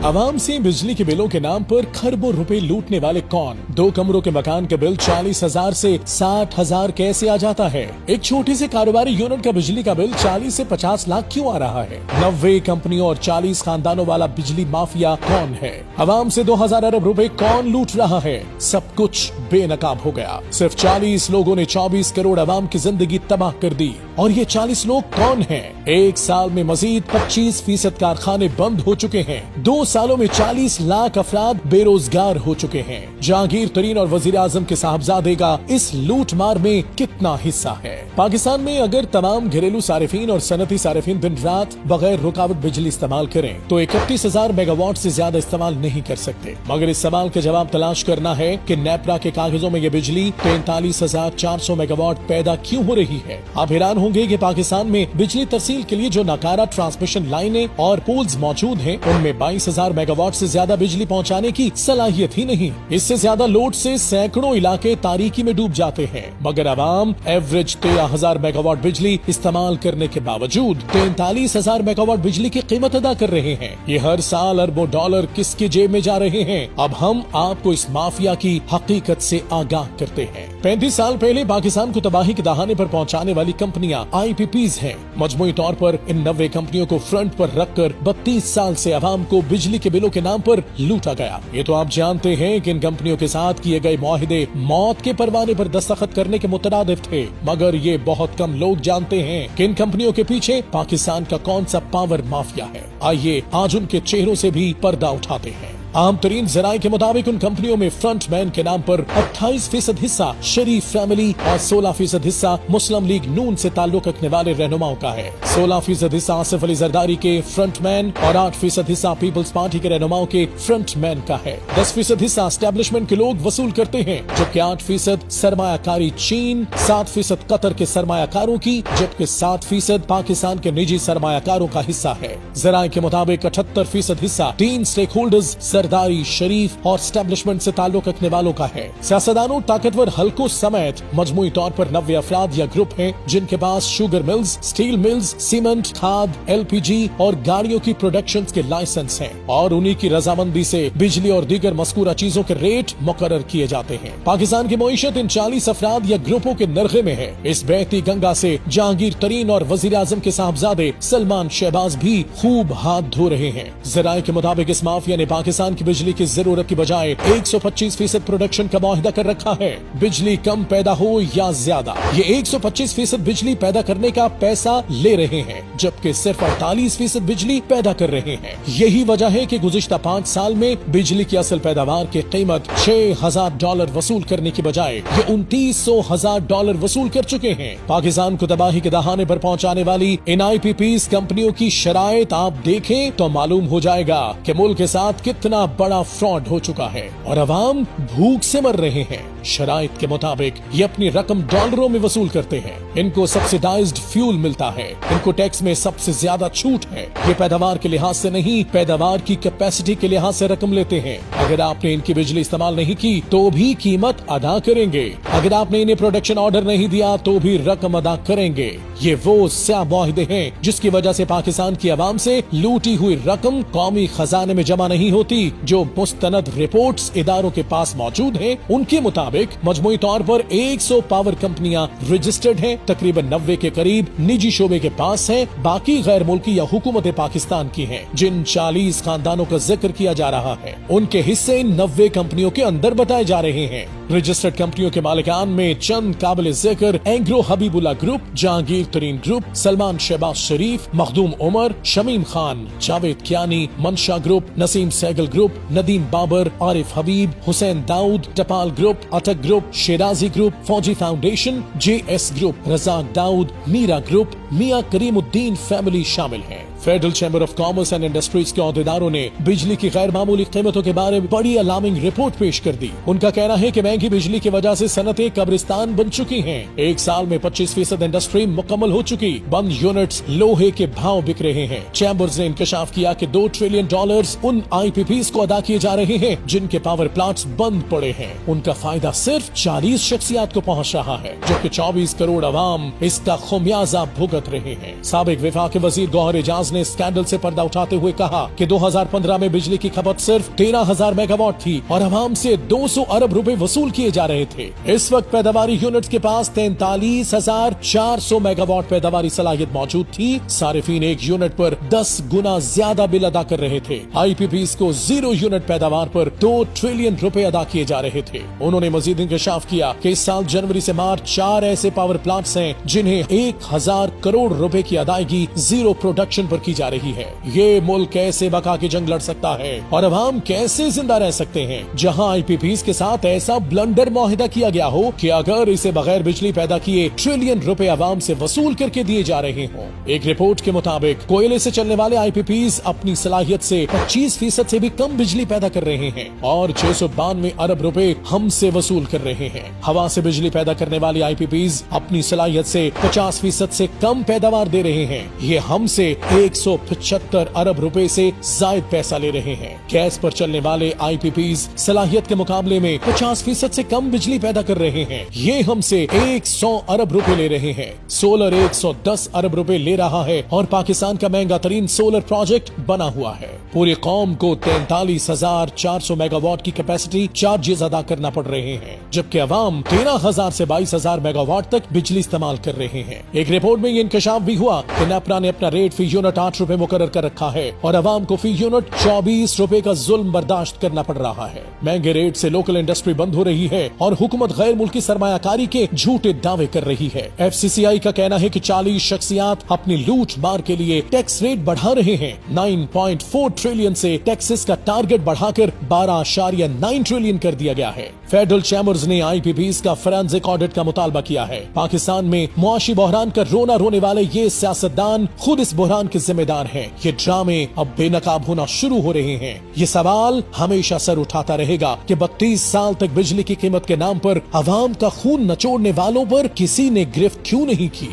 आवाम से बिजली के बिलों के नाम पर खरबों रुपए लूटने वाले कौन? 2 कमरों के मकान का बिल 40,000 से 60,000 कैसे आ जाता है? एक छोटे से कारोबारी यूनिट का बिजली का बिल 40 से 50 लाख क्यों आ रहा है? 90 कंपनियों और 40 खानदानों वाला बिजली माफिया कौन है? आवाम से 2000 अरब रुपए कौन लूट रहा है? सब कुछ बेनकाब हो गया। सिर्फ 40 लोगों ने 24 करोड़ आवाम की जिंदगी तबाह कर दी। और ये 40 लोग कौन हैं? एक साल में मजीद 25% कारखाने बंद हो चुके हैं। 2 सालों में 40 लाख अफराद बेरोजगार हो चुके हैं। जहांगीर तरीन और वजीर आजम के साहबजादे का इस लूट मार में कितना हिस्सा है? पाकिस्तान में अगर तमाम घरेलू सारिफीन और सनती सारिफीन दिन रात बगैर रुकावट बिजली इस्तेमाल करें तो 31,000 मेगावाट से ज्यादा इस्तेमाल नहीं कर सकते। मगर इस सवाल का जवाब तलाश करना है कि नेपरा के कागजों में ये बिजली 43,400 मेगावाट पैदा क्यों हो रही है। आप हैरान होंगे कि पाकिस्तान में बिजली तरसील के लिए जो नाकारा ट्रांसमिशन लाइनें और पोल्स मौजूद हैं, उनमें 22,000 मेगावाट से ज्यादा बिजली पहुंचाने की सलाहियत ही नहीं। इससे ज्यादा लोड से सैकड़ों इलाके तारीकी में डूब जाते हैं। मगर आवाम एवरेज 13,000 मेगावाट बिजली इस्तेमाल करने के बावजूद 43,000 मेगावाट बिजली की कीमत अदा कर रहे हैं। ये हर साल अरबों डॉलर किसके जेब में जा रहे हैं? अब हम आपको इस माफिया की हकीकत से आगाह करते हैं। 35 साल पहले पाकिस्तान को तबाही के दहाने पर पहुंचाने वाली कंपनियां IPPs हैं। मजमूई तौर पर इन 90 कंपनियों को फ्रंट पर रखकर 32 साल से आवाम को बिजली के बिलों के नाम पर लूटा गया। ये तो आप जानते हैं कि इन कंपनियों के साथ किए गए मुआहिदे मौत के परवाने पर दस्तखत करने के मुतरादिफ थे। मगर ये बहुत कम लोग जानते हैं कि इन कंपनियों के पीछे पाकिस्तान का कौन सा पावर माफिया है। आइए आज उनके चेहरों से भी पर्दा उठाते हैं। आम तरीन जराये के मुताबिक उन कंपनियों में फ्रंट मैन के नाम पर 28% हिस्सा शरीफ फैमिली और 16% हिस्सा मुस्लिम लीग नून से ताल्लुक रखने वाले रहनुमाओं का है। 16% हिस्सा आसिफ अली जरदारी के फ्रंट मैन और 8% हिस्सा पीपल्स पार्टी के रहनुमाओं के फ्रंट मैन का है। 10% हिस्सा एस्टेब्लिशमेंट के लोग वसूल करते हैं, जबकि 8% सरमायाकारी चीन, 7% कतर के सरमायाकारों की, जबकि 7% पाकिस्तान के निजी सरमायाकारों का हिस्सा है। जराये के मुताबिक 78% हिस्सा 3 स्टेक होल्डर्स सरदारी, शरीफ और एस्टेब्लिशमेंट से ताल्लुक रखने वालों का है। सियासतदानों, ताकतवर हलकों समेत मजमूई तौर पर 90 अफराद या ग्रुप हैं जिनके पास sugar mills, steel mills, cement, खाद, LPG और गाड़ियों की प्रोडक्शन के लाइसेंस हैं और उन्हीं की रजामंदी से बिजली और दीगर मज़कूरा चीजों के रेट मुकर्रर किए जाते हैं। पाकिस्तान की मईशत इन 40 अफराद या ग्रुपों के नरखे में है। इस बहती गंगा से जहांगीर तरीन और वजीर आजम के साहबजादे सलमान शहबाज भी खूब हाथ धो रहे हैं। जराये के मुताबिक इस माफिया ने पाकिस्तान की बिजली की जरूरत की बजाय 125% प्रोडक्शन का मुआहिदा कर रखा है। बिजली कम पैदा हो या ज्यादा, ये 125% बिजली पैदा करने का पैसा ले रहे हैं, जबकि सिर्फ 48% बिजली पैदा कर रहे हैं। यही वजह है कि गुज़िश्ता 5 साल में बिजली की असल पैदावार की कीमत $6,000 वसूल करने की बजाय ये $29,000 वसूल कर चुके हैं। पाकिस्तान को तबाही के दहाने पर पहुंचाने वाली इन IPPs कंपनियों की शराइत आप देखें तो मालूम हो जाएगा कि मुल्क के साथ कितना बड़ा फ्रॉड हो चुका है और अवाम भूख से मर रहे हैं। शराइत के मुताबिक ये अपनी रकम डॉलरों में वसूल करते हैं। इनको सब्सिडाइज्ड फ्यूल मिलता है, इनको टैक्स में सबसे ज्यादा छूट है। ये पैदावार के लिहाज से नहीं, पैदावार की कैपेसिटी के लिहाज से रकम लेते हैं। अगर आपने इनकी बिजली इस्तेमाल नहीं की तो भी कीमत अदा करेंगे। अगर आपने इन्हें प्रोडक्शन ऑर्डर नहीं दिया तो भी रकम अदा करेंगे। ये वो स्या मुआहिदे हैं जिसकी वजह से पाकिस्तान की आवाम से लूटी हुई रकम कौमी खजाने में जमा नहीं होती। जो मुस्तनद रिपोर्ट्स इदारों के पास मौजूद हैं, उनके मुताबिक मजमूई तौर पर 100 पावर कंपनियां रजिस्टर्ड हैं, तकरीबन 90 के करीब निजी शोबे के पास हैं, बाकी गैर मुल्की या हुकूमत पाकिस्तान की हैं। जिन 40 खानदानों का जिक्र किया जा रहा है उनके हिस्से इन 90 कंपनियों के अंदर बताए जा रहे हैं। रजिस्टर्ड कंपनियों के मालिकान में चंद काबिल जिक्र Engro Habibullah group, Jahangir Tareen group, Salman Shahbaz Sharif, Makhdoom Umar, Shamim Khan, Javed Kiani, Mansha group, Naseem Sehgal group, Nadeem Babar, Arif Habib, Hussain Dawood, Tapal group, Attock group, Shirazi group, Fauji foundation, JS group, Razzaq Dawood, Meera group, Mian Karimuddin family शामिल हैं। Federal chamber of commerce and industries के अहदेदारों ने बिजली की गैर मामूली कीमतों के बारे में बड़ी अलार्मिंग रिपोर्ट पेश कर दी। उनका कहना है कि महंगी बिजली की वजह से सनतें कब्रिस्तान बन चुकी हैं। एक साल में 25% इंडस्ट्री मुकम्मल हो चुकी, बंद यूनिट्स लोहे के भाव बिक रहे हैं। चैम्बर्स ने इंकशाफ किया कि $2 ट्रिलियन उन IPPs को अदा किए जा रहे हैं जिनके पावर प्लांट्स बंद पड़े हैं। उनका फायदा सिर्फ 40 शख्सियात को पहुँच रहा है, जबकि 24 करोड़ अवाम इसका खुमियाजा भुगत रहे हैं। साबिक विफाक वजीर गौहर एजाज चैम्बर्स ने स्कैंडल से पर्दा उठाते हुए कहा कि 2015 में बिजली की खपत सिर्फ 13,000 मेगावाट थी और अवाम से 200 अरब रुपए वसूल किए जा रहे थे। इस वक्त पैदावारी यूनिट्स के पास 43,400 मेगावाट पैदावारी सलाहियत मौजूद थी। सारिफीन एक यूनिट पर 10 गुना ज्यादा बिल अदा कर रहे थे। IPPs को 0 यूनिट पैदावार पर 2 ट्रिलियन रुपए अदा किए जा रहे थे। उन्होंने मजीद इंकशाफ किया कि इस साल जनवरी से मार्च 4 ऐसे पावर प्लांट्स हैं जिन्हें 1,000 करोड़ रुपए की अदायगी जीरो प्रोडक्शन पर की जा रही है। ये मुल्क कैसे बका की जंग लड़ सकता है और अवाम कैसे जिंदा रह सकते हैं जहां IPPs के साथ ऐसा ब्लंडर मुआहिदा किया गया हो कि अगर इसे बगैर बिजली पैदा किए ट्रिलियन रुपए अवाम से वसूल करके दिए जा रहे हों। एक रिपोर्ट के मुताबिक कोयले से चलने वाले IPPs अपनी सलाहियत से 25% से भी कम बिजली पैदा कर रहे हैं और 692 अरब रुपए हमसे वसूल कर रहे हैं। हवा से बिजली पैदा करने वाली IPPs अपनी सलाहियत से 50% से कम पैदावार दे रहे हैं। ये हमसे 175 अरब रुपए से जायद पैसा ले रहे हैं। गैस पर चलने वाले IPPs सलाहियत के मुकाबले में 50% से कम बिजली पैदा कर रहे हैं। ये हमसे 100 अरब रुपए ले रहे हैं। सोलर 110 अरब रुपए ले रहा है और पाकिस्तान का महंगा तरीन सोलर प्रोजेक्ट बना हुआ है। पूरी कौम को 43,400 मेगावाट की कैपेसिटी चार्जेस अदा करना पड़ रहे हैं, जबकि अवाम 13,000 से 22,000 मेगावाट तक बिजली इस्तेमाल कर रहे हैं। एक रिपोर्ट में ये इंकशाफ भी हुआ कि नेपरा ने अपना रेट फी यूनिट 8 रुपए मुकर्रर कर रखा है और अवाम को फी यूनिट 24 रुपए का जुल्म बर्दाश्त करना पड़ रहा है। महंगे रेट से लोकल इंडस्ट्री बंद हो रही है और हुकूमत गैर मुल्की सरमायाकारी के झूठे दावे कर रही है। FCCI का कहना है कि 40 शख्सियात अपनी लूट मार के लिए टैक्स रेट बढ़ा रहे हैं। 9.4 ट्रिलियन से टैक्सेस का टारगेट बढ़ाकर 12.9 ट्रिलियन कर दिया गया है। फेडरल चैम्बर्स ने IPPs का फोरेंसिक ऑडिट का मुतालबा किया है। पाकिस्तान में मुआशी बहरान का रोना रोने वाले ये सियासतदान खुद इस बहरान के जिम्मेदार हैं। ये ड्रामे अब बेनकाब होना शुरू हो रहे हैं। ये सवाल हमेशा सर उठाता रहेगा कि 32 साल तक बिजली की कीमत के नाम पर अवाम का खून नचोड़ने वालों पर किसी ने गिरफ्त क्यों नहीं की।